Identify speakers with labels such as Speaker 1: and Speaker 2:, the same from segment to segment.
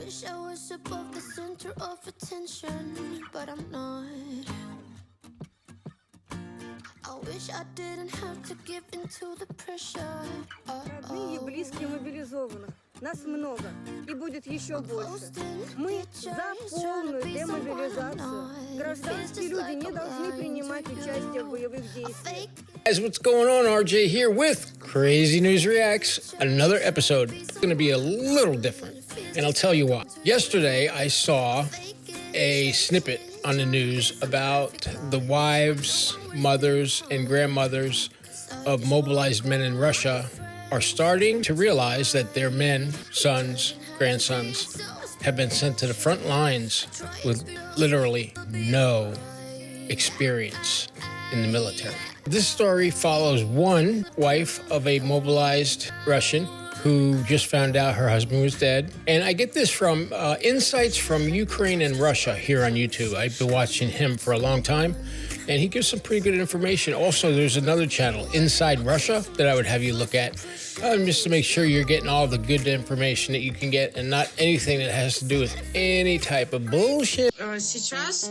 Speaker 1: wish I was above the center of attention, but I'm not. I wish I didn't have to give into the pressure.
Speaker 2: Родные и близкие мобилизованных. Нас много, и будет еще больше. Мы за полную демобилизацию. Гражданские люди не должны принимать участие в боевых действиях.
Speaker 3: Guys, what's going on? RJ here with Crazy News Reacts. Another episode. It's going to be a little different, and I'll tell you why. Yesterday, I saw a snippet on the news about the wives, mothers, and grandmothers of mobilized men in Russia are starting to realize that their men, sons, grandsons, have been sent to the front lines with literally no experience in the military. This story follows one wife of a mobilized Russian who just found out her husband was dead. And I get this from insights from Ukraine and Russia here on YouTube. I've been watching him for a long time, and he gives some pretty good information. Also, there's another channel, Inside Russia, that I would have you look at, just to make sure you're getting all the good information that you can get and not anything that has to do with any type of bullshit.
Speaker 4: Сейчас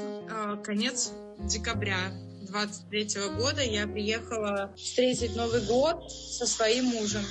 Speaker 4: конец декабря 23 года. Я приехала встретить Новый год со своим мужем.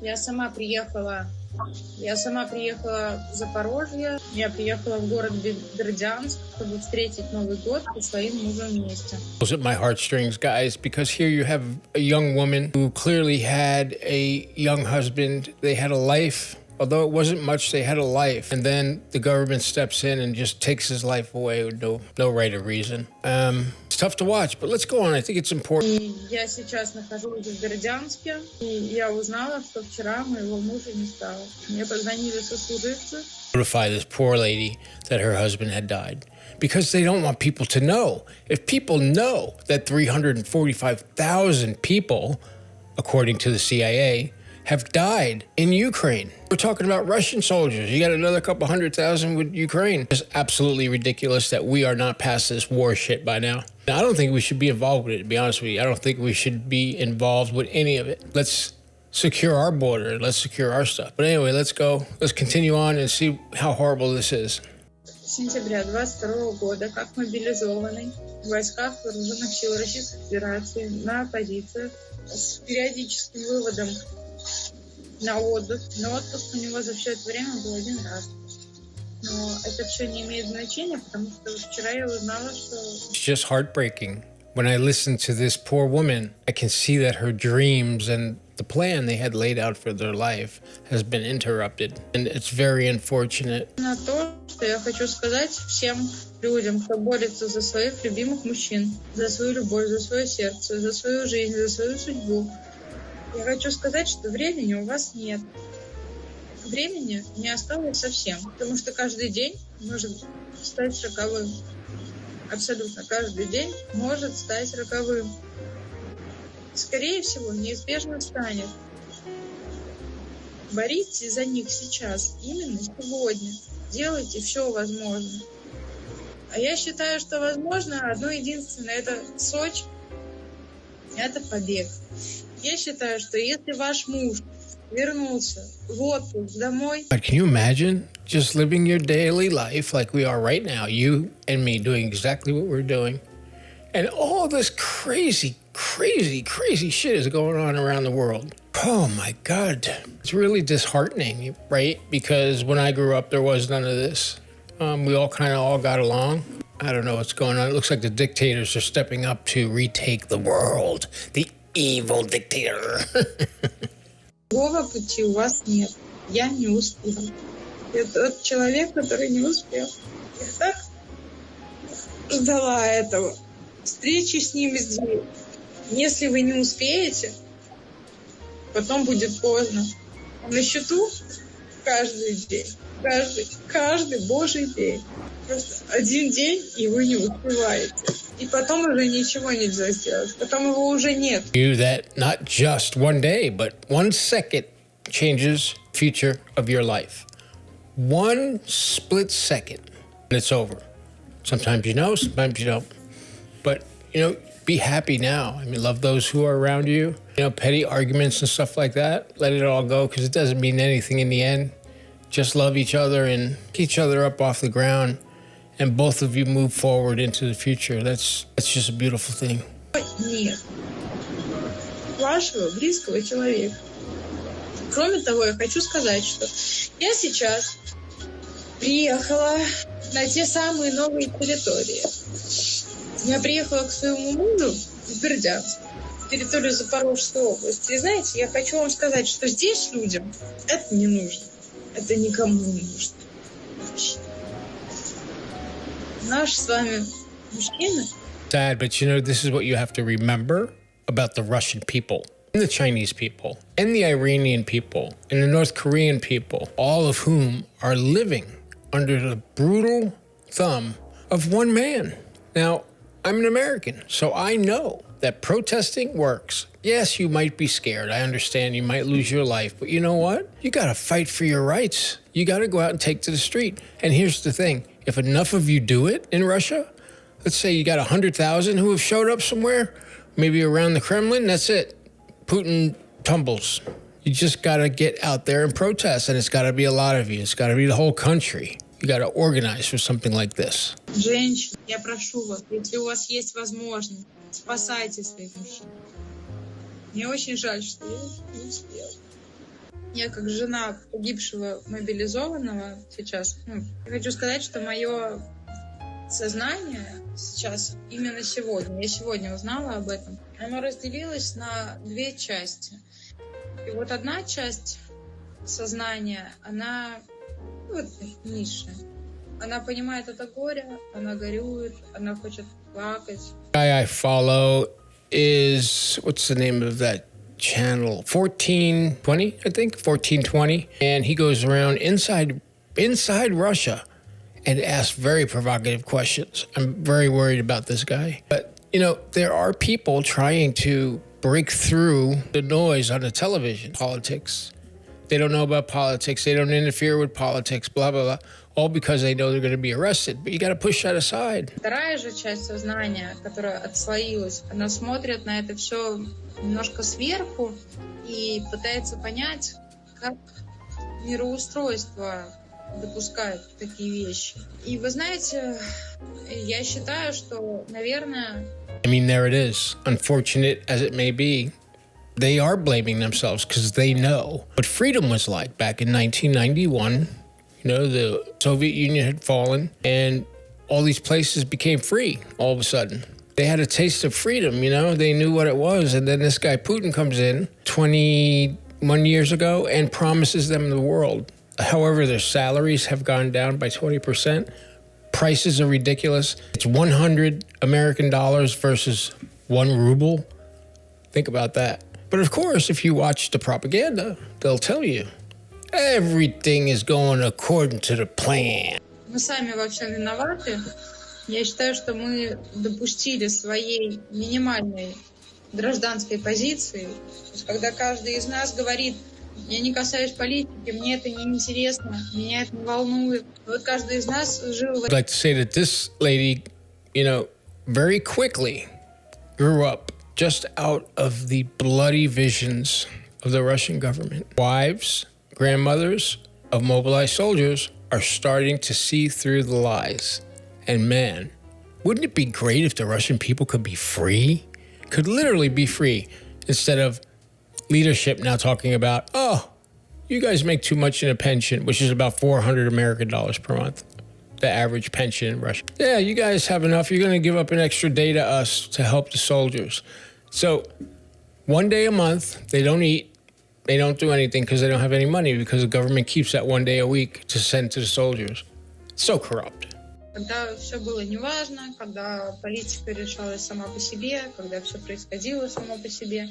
Speaker 4: Я сама приехала в Запорожье. Я приехала в город Бердянск, чтобы встретить Новый год со своим мужем вместе.
Speaker 3: Pulls at my heartstrings, guys, because here you have a young woman who clearly had a young husband. They had a life. Although it wasn't much, they had a life. And then the government steps in and just takes his life away with no right or reason. It's tough to watch, but let's go on. I think it's important.
Speaker 4: Я сейчас нахожусь в Бердянске, и я узнала, что вчера моего мужа не стало. Мне позвонили сослуживцы.
Speaker 3: Notify this poor lady that her husband had died because they don't want people to know. If people know that 345,000 people, according to the CIA, have died in Ukraine. We're talking about Russian soldiers. You got another couple 100,000 with Ukraine. It's absolutely ridiculous that we are not past this war shit by now. Now, I don't think we should be involved with it, to be honest with you. I don't think we should be involved with any of it. Let's secure our border. Let's secure our stuff. But anyway, let's go. Let's continue on and see how horrible this is.
Speaker 4: Сентября 22 года, как мобилизованный в войсках вооруженных сил Российской Федерации на позициях с периодическим выводом на отдых. Но отпуск у него за все это время был один раз. Но это все не имеет значения, потому что вчера я узнала, что...
Speaker 3: It's just heartbreaking. When I listen to this poor woman, I can see that her dreams and the plan they had laid out for their life has been interrupted. And it's very unfortunate.
Speaker 4: На то, что я хочу сказать всем людям, кто борется за своих любимых мужчин, за свою любовь, за свое сердце, за свою жизнь, за свою судьбу. Я хочу сказать, что времени у вас нет. Времени не осталось совсем, потому что каждый день может стать роковым. Абсолютно каждый день может стать роковым. Скорее всего, неизбежно станет. Боритесь за них сейчас, именно сегодня. Делайте все возможное. А я считаю, что возможно одно единственное – это Сочи, это побег. Я считаю, что если ваш муж вернулся в отпуск домой...
Speaker 3: But can you imagine just living your daily life like we are right now, you and me doing exactly what we're doing, and all this crazy shit is going on around the world? Oh my God. It's really disheartening, right? Because when I grew up, there was none of this. We all kind of all got along. I don't know what's going on. It looks like the dictators are stepping up to retake the world. The evil dictator.
Speaker 4: Другого пути у вас нет. Я не успела. Я тот человек, который не успел. Я так ждала этого. Встречи с ними здесь. Если вы не успеете, потом будет поздно. На счету каждый день. Каждый божий день. Просто один день, и вы не успеваете. И потом уже ничего нельзя сделать. Потом его уже нет.
Speaker 3: You that not just one day, but 1 second changes the future of your life. 1 split second, and it's over. Sometimes you know, sometimes you don't. But, be happy now. I mean, love those who are around you. Petty arguments and stuff like that, let it all go, because it doesn't mean anything in the end. just love each other and pick each other up off the ground, and both of you move forward into the future. That's just a beautiful thing.
Speaker 4: Нет. Вашего близкого человека. Кроме того, я хочу сказать, что я сейчас приехала на те самые новые территории. Я приехала к своему мужу в Бердянск, территорию Запорожской области. И знаете, я хочу вам сказать, что здесь людям это не нужно. Это никому не нужно. Наш с вами мужчина.
Speaker 3: Sad, but you know, this is what you have to remember about the Russian people, and the Chinese people, and the Iranian people, and the North Korean people, all of whom are living under the brutal thumb of one man. Now, I'm an American, so I know that protesting works. Yes, you might be scared. I understand you might lose your life, but you know what? You got to fight for your rights. You got to go out and take to the street. And here's the thing. If enough of you do it in Russia, let's say you got 100,000 who have showed up somewhere, maybe around the Kremlin, that's it. Putin tumbles. You just got to get out there and protest, and it's got to be a lot of you. It's got to be the whole country. You got to organize for something like this.
Speaker 4: Женщины, я прошу вас, если у вас есть возможность, спасайте своих мужчин. Мне очень жаль, что я не успела. Я как жена погибшего мобилизованного сейчас, я хочу сказать, что мое сознание сейчас, именно сегодня, я сегодня узнала об этом, оно разделилось на две части. И вот одна часть сознания, она низшая. Она понимает это горе, она горюет, она хочет плакать.
Speaker 3: The guy I follow is, what's the name of that channel? 1420, I think, 1420. And he goes around inside Russia and asks very provocative questions. I'm very worried about this guy. But, you know, there are people trying to break through the noise on the television. Politics. They don't know about politics. They don't interfere with politics, blah, blah, blah. All because they know they're going to be arrested. But you got to push that aside.
Speaker 4: Вторая же часть сознания, которая отслоилась, она смотрит на это все немножко сверху и пытается понять, как мироустройство допускает такие вещи. И вы знаете, я считаю, что, наверное...
Speaker 3: I mean, there it is. Unfortunate as it may be, they are blaming themselves because they know what freedom was like back in 1991. You know, the Soviet Union had fallen and all these places became free all of a sudden. They had a taste of freedom, you know, they knew what it was. And then this guy Putin comes in 21 years ago and promises them the world. However, their salaries have gone down by 20%. Prices are ridiculous. It's 100 American dollars versus 1 ruble. Think about that. But of course, if you watch the propaganda, they'll tell you everything is going according to the plan.
Speaker 4: Мы сами во всем виноваты. Я считаю, что мы допустили своей минимальной гражданской позиции. То есть, когда каждый из нас говорит: я не касаюсь политики, мне это не интересно, меня это не волнует. Вот каждый из нас жил...
Speaker 3: I'd like to say that this lady, you know, very quickly grew up just out of the bloody visions of the Russian government. Wives, grandmothers of mobilized soldiers are starting to see through the lies. And man, wouldn't it be great if the Russian people could be free? Could literally be free, instead of leadership now talking about, oh, you guys make too much in a pension, which is about 400 American dollars per month, the average pension in Russia. Yeah, you guys have enough. You're going to give up an extra day to us to help the soldiers. So 1 day a month, they don't eat, they don't do anything because they don't have any money, because the government keeps that 1 day a week to send to the soldiers. So corrupt.
Speaker 4: Когда все было неважно, когда политика решалась сама по себе, когда все происходило само по себе.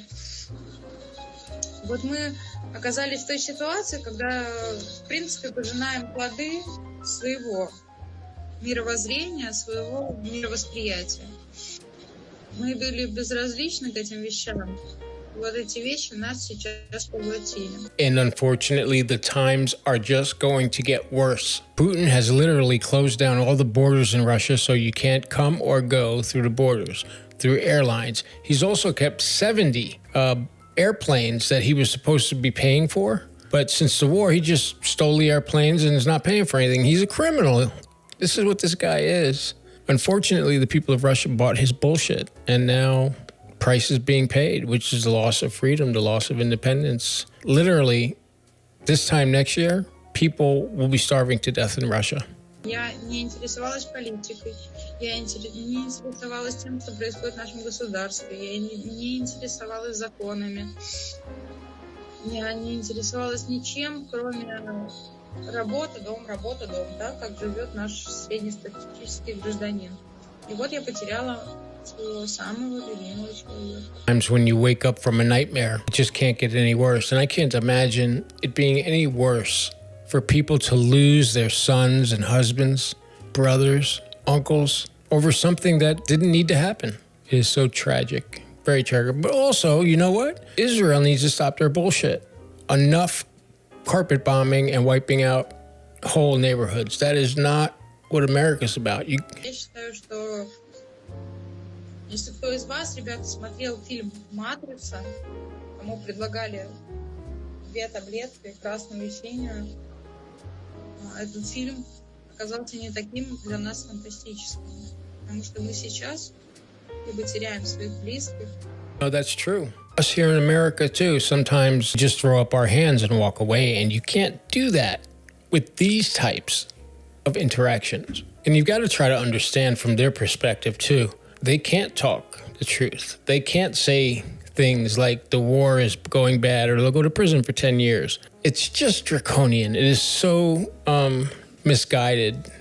Speaker 4: Вот мы оказались в той ситуации, когда, в принципе, пожинаем плоды своего мировоззрения, своего мировосприятия. Мы были безразличны к этим вещам. Вот эти вещи нас сейчас поглотили.
Speaker 3: And unfortunately, the times are just going to get worse. Putin has literally closed down all the borders in Russia, so you can't come or go through the borders, through airlines. He's also kept 70 airplanes that he was supposed to be paying for But since the war, he just stole the airplanes and is not paying for anything. He's a criminal. This is what this guy is. Unfortunately, the people of Russia bought his bullshit, and now price is being paid, which is the loss of freedom, the loss of independence. Literally, this time next year, people will be starving to death in Russia.
Speaker 4: Я не интересовалась политикой, я не интересовалась тем, что происходит в нашем государстве, я не интересовалась законами, я не интересовалась ничем, кроме работа, дом, да, как живет наш среднестатистический гражданин. И вот я потеряла своего самого любимого человека.
Speaker 3: Times when you wake up from a nightmare, it just can't get any worse. And I can't imagine it being any worse for people to lose their sons and husbands, brothers, uncles, over something that didn't need to happen. It is so tragic, very tragic. But also, you know what? Israel needs to stop their bullshit. Enough carpet bombing and wiping out whole neighborhoods. That is not what America's about.
Speaker 4: Я считаю, что если кто из вас, ребята, смотрел фильм «Матрица», кому предлагали 2 таблетки красную и синюю, этот фильм оказался не таким для нас фантастическим, потому что мы сейчас либо теряем своих близких.
Speaker 3: No, that's true. Us here in America, too, sometimes just throw up our hands and walk away, and you can't do that with these types of interactions. And you've got to try to understand from their perspective, too. They can't talk the truth. They can't say things like the war is going bad or they'll go to prison for 10 years. It's just draconian. It is so misguided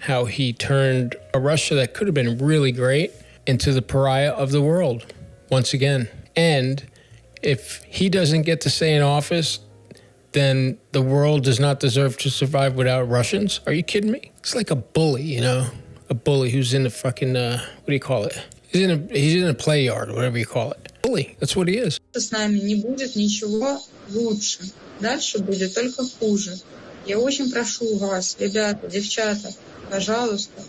Speaker 3: how he turned a Russia that could have been really great into the pariah of the world once again. And if he doesn't get to stay in office, then the world does not deserve to survive without Russians. Are you kidding me? It's like a bully, you know? A bully who's in the fucking, what do you call it? He's in a play yard, or whatever you call it. Bully, that's what he is.
Speaker 4: С нами не будет ничего лучше. Дальше будет только хуже. Я очень прошу вас, ребята, девчата, пожалуйста,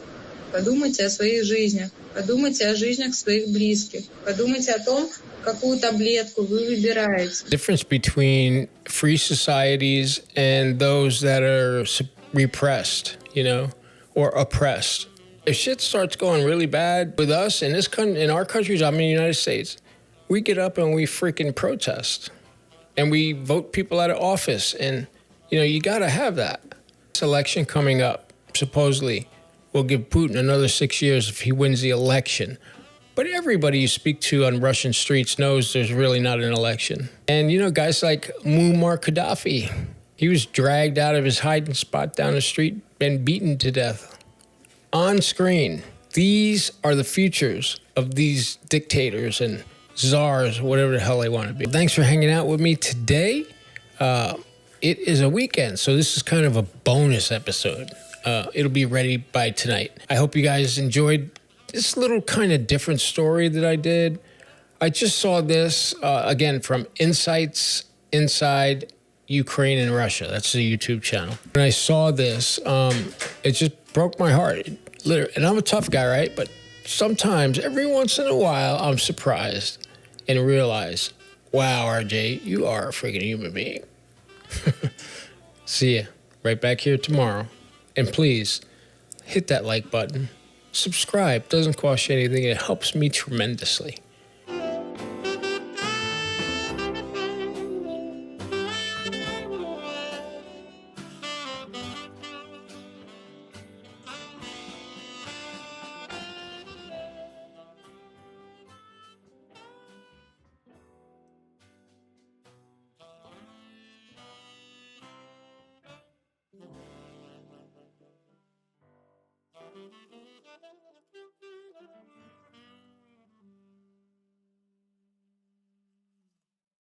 Speaker 4: подумайте о своих жизнях, подумайте о жизнях своих близких, подумайте о том, какую таблетку вы выбираете.
Speaker 3: Difference between free societies and those that are repressed, you know, or oppressed. If shit starts going really bad with us in in our countries, I'm in the United States, we get up and we freaking protest. And we vote people out of office. And, you know, you got to have that. This election coming up, supposedly, will give Putin another 6 years if he wins the election. But everybody you speak to on Russian streets knows there's really not an election. And, you know, guys like Muammar Gaddafi, he was dragged out of his hiding spot down the street and beaten to death. On screen. These are the futures of these dictators and czars, whatever the hell they want to be. Thanks for hanging out with me today. It is a weekend, so this is kind of a bonus episode. It'll be ready by tonight. I hope you guys enjoyed this little kind of different story that I did. I just saw this, again, from Insights Inside Ukraine and Russia. That's the YouTube channel. When I saw this, it just broke my heart. Literally, and I'm a tough guy, right? But sometimes, every once in a while, I'm surprised and realize, wow, RJ, you are a freaking human being. See ya right back here tomorrow. And please, hit that like button. Subscribe. Doesn't cost you anything. It helps me tremendously.